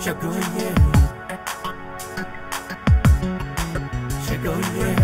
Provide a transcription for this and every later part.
Shagoye, Shagoye.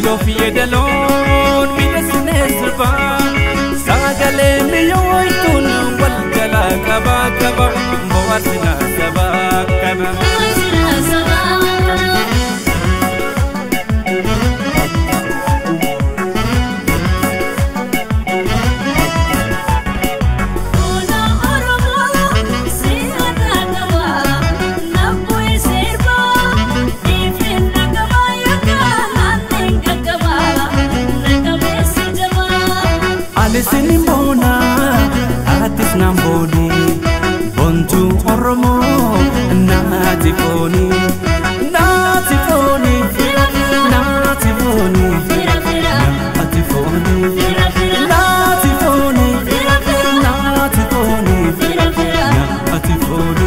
Lofi edalon bidasne sirba sagale miyoitun wal jala kaba kaba mawasina saba kana Sinimona atis namboni bontu oromo natifoni natifoni natifoni natifoni natifoni natifoni natifoni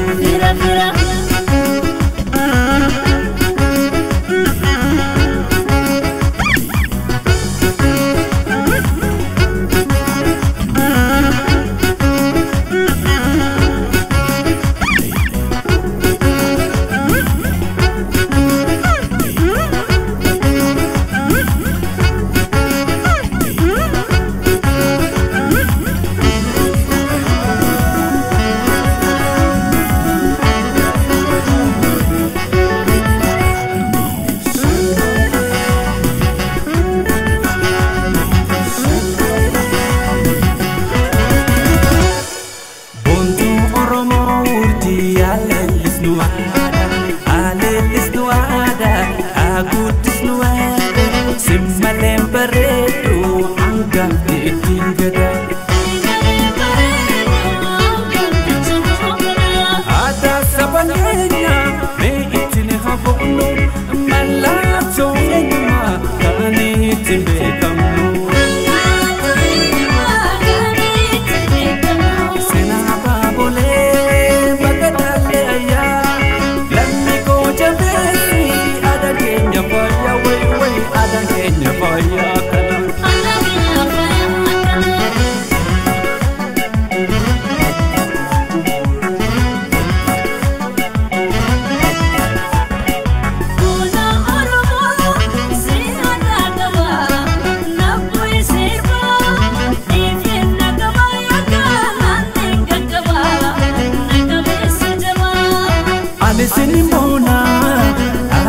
Sinimona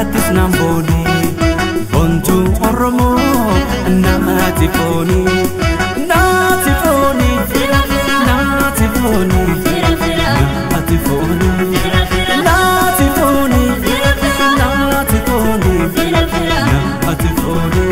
atis namboni bontu oromo natifoni natifoni natifoni natifoni natifoni natifoni natifoni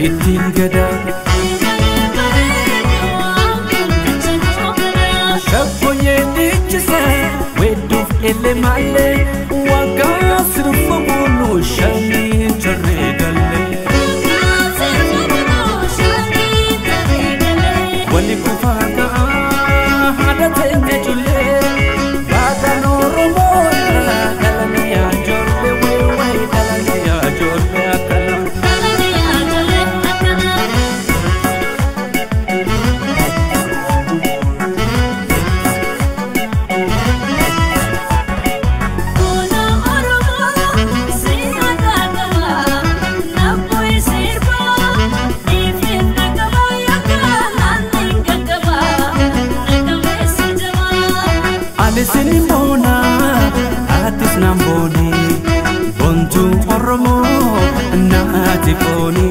ittiin gadaa ele male waga sirfa bunu shani jarre galle wali kufaga hada tenne julle baga noromo dalani ya jorle we dalani ya jorle akala Sinimona atis namboni bontu oromo naati poni